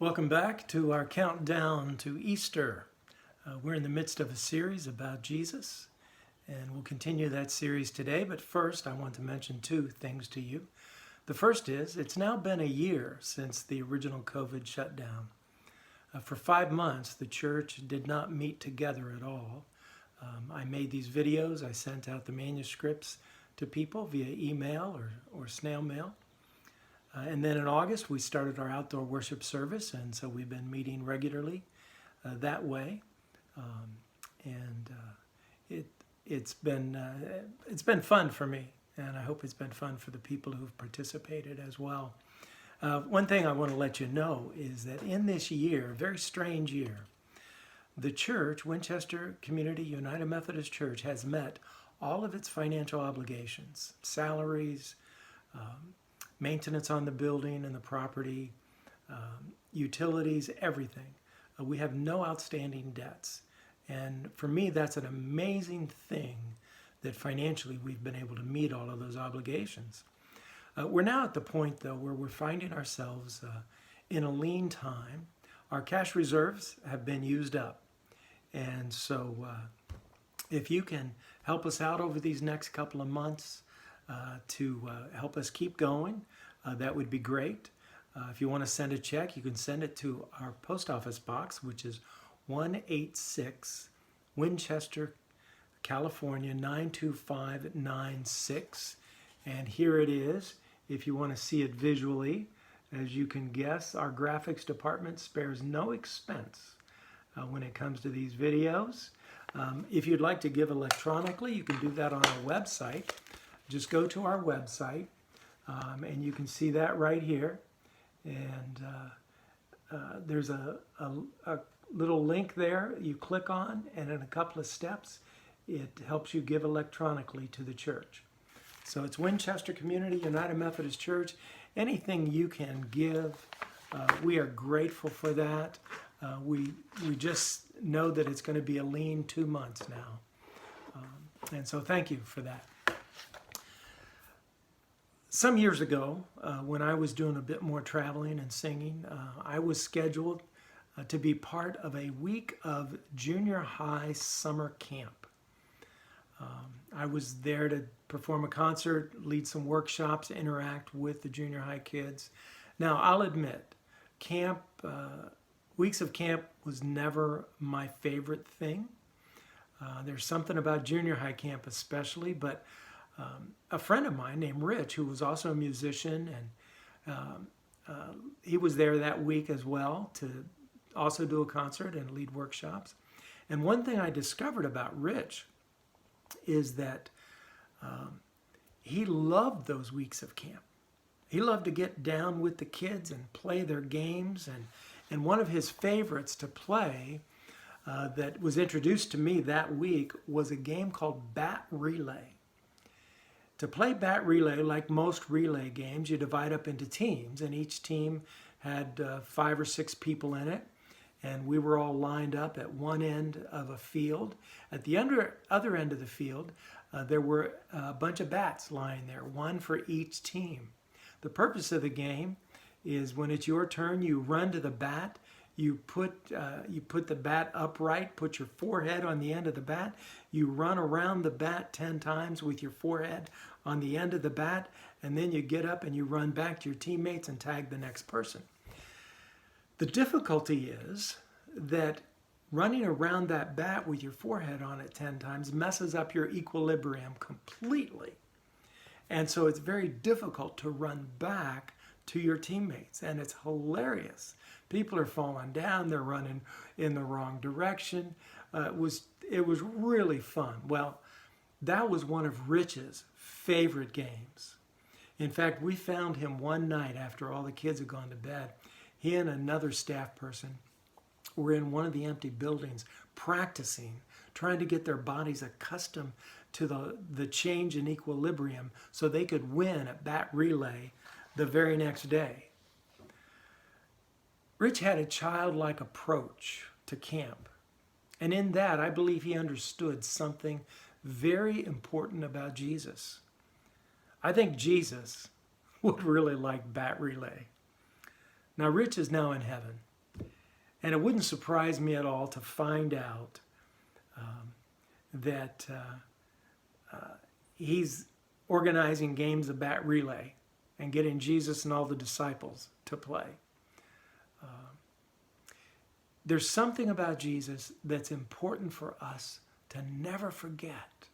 Welcome back to our countdown to Easter. We're in the midst of a series about Jesus, and we'll continue that series today. But first, I want to mention two things to you. The first is, it's now been a year since the original COVID shutdown. For 5 months, the church did not meet together at all. I made these videos. I sent out the manuscripts to people via email or snail mail. And then in August, we started our outdoor worship service, and so we've been meeting regularly that way. It's been fun for me, and I hope it's been fun for the people who've participated as well. One thing I want to let you know is that in this year, a very strange year, the church, Winchester Community United Methodist Church, has met all of its financial obligations, salaries, maintenance on the building and the property, utilities, everything. We have no outstanding debts. And for me, that's an amazing thing that financially we've been able to meet all of those obligations. We're now at the point, though, where we're finding ourselves in a lean time. Our cash reserves have been used up. And so if you can help us out over these next couple of months, to help us keep going, that would be great. If you want to send a check, you can send it to our post office box, which is 186 Winchester, California, 92596. And here it is. If you want to see it visually, as you can guess, our graphics department spares no expense when it comes to these videos. If you'd like to give electronically, you can do that on our website. Just go to our website, and you can see that right here. And there's a little link there you click on, and in a couple of steps, it helps you give electronically to the church. So it's Winchester Community United Methodist Church. Anything you can give, we are grateful for that. We just know that it's going to be a lean 2 months now. And so thank you for that. Some years ago, when I was doing a bit more traveling and singing, I was scheduled to be part of a week of junior high summer camp. I was there to perform a concert, lead some workshops, interact with the junior high kids. Now, I'll admit, weeks of camp was never my favorite thing. There's something about junior high camp especially, but a friend of mine named Rich, who was also a musician, and he was there that week as well to also do a concert and lead workshops. And one thing I discovered about Rich is that he loved those weeks of camp. He loved to get down with the kids and play their games. And one of his favorites to play that was introduced to me that week was a game called Bat Relay. To play Bat Relay, like most relay games, you divide up into teams, and each team had 5 or 6 people in it, and we were all lined up at one end of a field. At the other end of the field, there were a bunch of bats lying there, one for each team. The purpose of the game is when it's your turn, you run to the bat, you put the bat upright, put your forehead on the end of the bat, you run around the bat 10 times with your forehead on the end of the bat, and then you get up and you run back to your teammates and tag the next person. The difficulty is that running around that bat with your forehead on it 10 times messes up your equilibrium completely. And so it's very difficult to run back to your teammates, and it's hilarious. People are falling down, they're running in the wrong direction. It was really fun. Well, that was one of Rich's favorite games. In fact, we found him one night after all the kids had gone to bed. He and another staff person were in one of the empty buildings practicing, trying to get their bodies accustomed to the change in equilibrium so they could win at Bat Relay the very next day. Rich had a childlike approach to camp. And in that, I believe he understood something very important about Jesus. I think Jesus would really like Bat Relay. Now, Rich is now in heaven. And it wouldn't surprise me at all to find out that he's organizing games of bat relay and getting Jesus and all the disciples to play. There's something about Jesus that's important for us to never forget.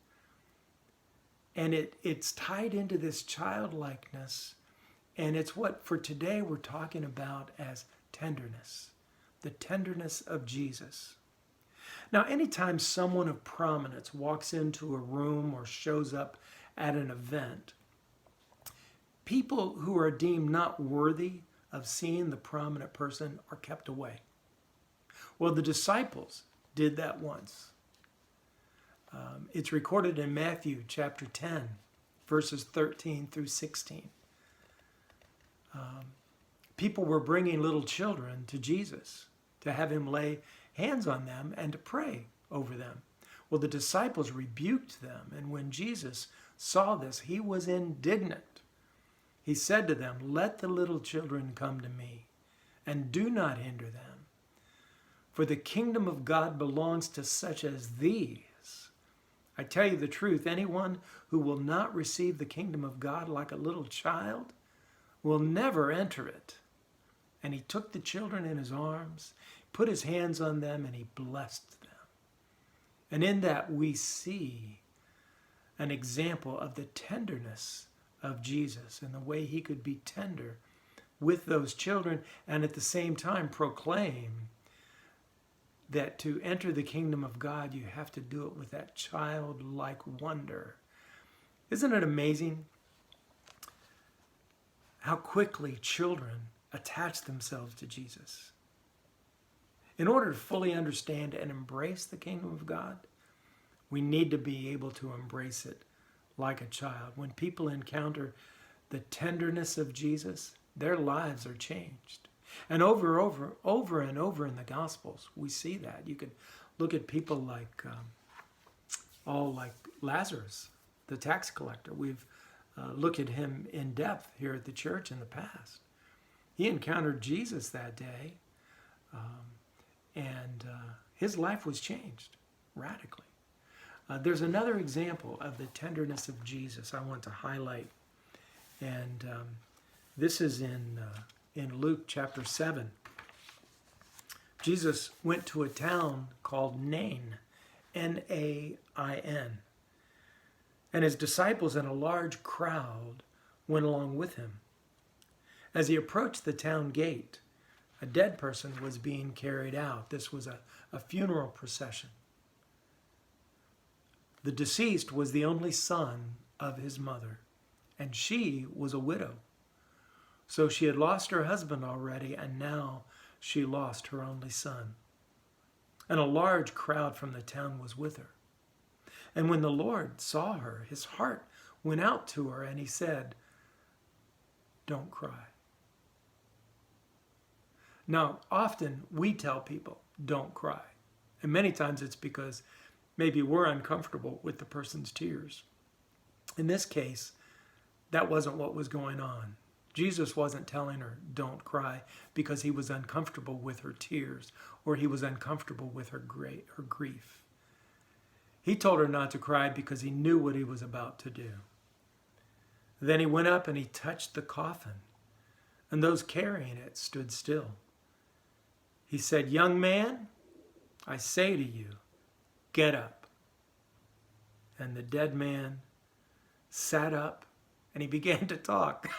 And it's tied into this childlikeness, and it's what for today we're talking about as tenderness, the tenderness of Jesus. Now, anytime someone of prominence walks into a room or shows up at an event, people who are deemed not worthy of seeing the prominent person are kept away. Well, the disciples did that once. It's recorded in Matthew chapter 10, verses 13 through 16. People were bringing little children to Jesus to have him lay hands on them and to pray over them. Well, the disciples rebuked them, and when Jesus saw this, he was indignant. He said to them, "Let the little children come to me, and do not hinder them. For the kingdom of God belongs to such as these. I tell you the truth, anyone who will not receive the kingdom of God like a little child will never enter it." And he took the children in his arms, put his hands on them, and he blessed them. And in that we see an example of the tenderness of Jesus and the way he could be tender with those children and at the same time proclaim that to enter the kingdom of God, you have to do it with that childlike wonder. Isn't it amazing how quickly children attach themselves to Jesus? In order to fully understand and embrace the kingdom of God, we need to be able to embrace it like a child. When people encounter the tenderness of Jesus, their lives are changed. And over and over in the Gospels, we see that. You could look at people like Lazarus, the tax collector. We've looked at him in depth here at the church in the past. He encountered Jesus that day, and his life was changed radically. There's another example of the tenderness of Jesus I want to highlight, and this is in Luke chapter 7. Jesus went to a town called Nain, Nain, and his disciples and a large crowd went along with him. As he approached the town gate, a dead person was being carried out. This was a funeral procession. The deceased was the only son of his mother, and she was a widow. So she had lost her husband already, and now she lost her only son. And a large crowd from the town was with her. And when the Lord saw her, his heart went out to her, and he said, "Don't cry." Now, often we tell people, "Don't cry." And many times it's because maybe we're uncomfortable with the person's tears. In this case, that wasn't what was going on. Jesus wasn't telling her, "Don't cry," because he was uncomfortable with her tears or he was uncomfortable with her grief. He told her not to cry because he knew what he was about to do. Then he went up and he touched the coffin, and those carrying it stood still. He said, "Young man, I say to you, get up." And the dead man sat up and he began to talk.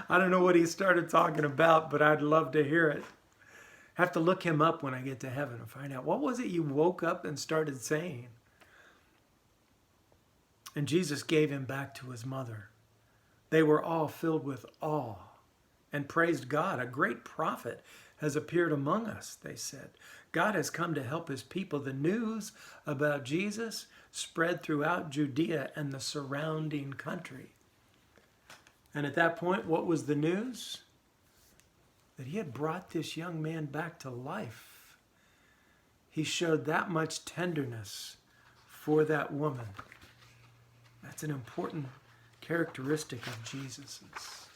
I don't know what he started talking about, but I'd love to hear it. Have to look him up when I get to heaven and find out, what was it you woke up and started saying? And Jesus gave him back to his mother. They were all filled with awe and praised God. "A great prophet has appeared among us," they said. "God has come to help his people." The news about Jesus spread throughout Judea and the surrounding country. And at that point, what was the news? That he had brought this young man back to life. He showed that much tenderness for that woman. That's an important characteristic of Jesus's.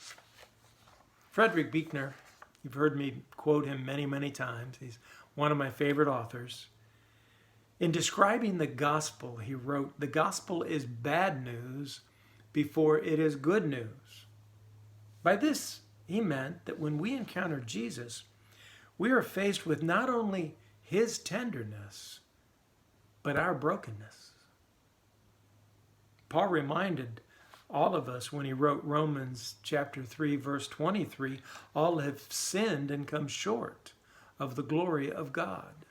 Frederick Buechner, You've heard me quote him many, many times. He's one of my favorite authors. In describing the gospel, he wrote, "The gospel is bad news before it is good news." By this, he meant that when we encounter Jesus, we are faced with not only his tenderness, but our brokenness. Paul reminded all of us when he wrote Romans chapter 3, verse 23, all have sinned and come short of the glory of God.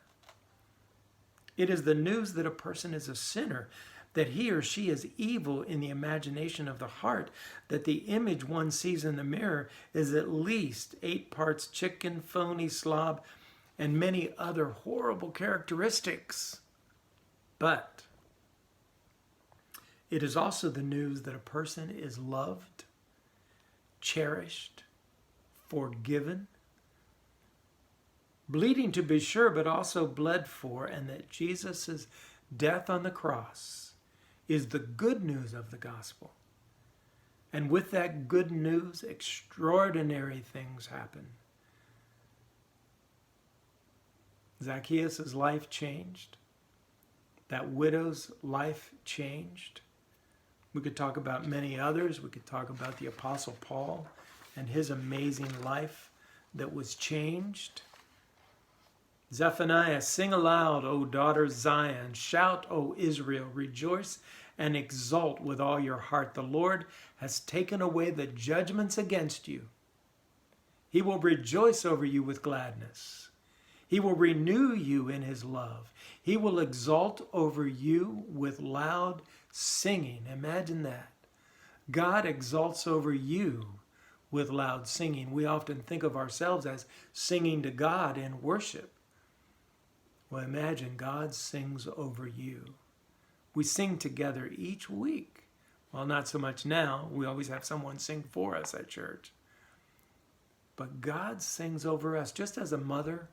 It is the news that a person is a sinner, that he or she is evil in the imagination of the heart, that the image one sees in the mirror is at least 8 parts chicken, phony, slob, and many other horrible characteristics. But it is also the news that a person is loved, cherished, forgiven, bleeding to be sure, but also bled for, and that Jesus' death on the cross is the good news of the gospel. And with that good news, extraordinary things happen. Zacchaeus' life changed. That widow's life changed. We could talk about many others. We could talk about the Apostle Paul and his amazing life that was changed. Zephaniah, sing aloud, O daughter Zion. Shout, O Israel. Rejoice and exult with all your heart. The Lord has taken away the judgments against you. He will rejoice over you with gladness. He will renew you in his love. He will exult over you with loud singing. Imagine that. God exalts over you with loud singing. We often think of ourselves as singing to God in worship. Well, imagine God sings over you. We sing together each week. Well, not so much now. We always have someone sing for us at church. But God sings over us, just as a mother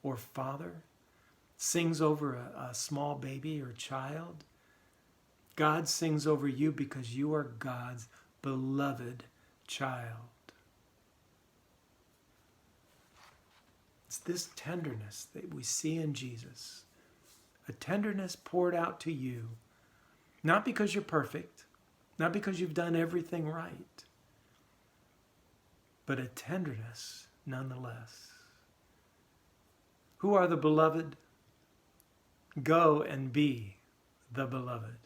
or father sings over a small baby or child. God sings over you because you are God's beloved child. It's this tenderness that we see in Jesus. A tenderness poured out to you, not because you're perfect, not because you've done everything right, but a tenderness nonetheless. Who are the beloved? Go and be the beloved.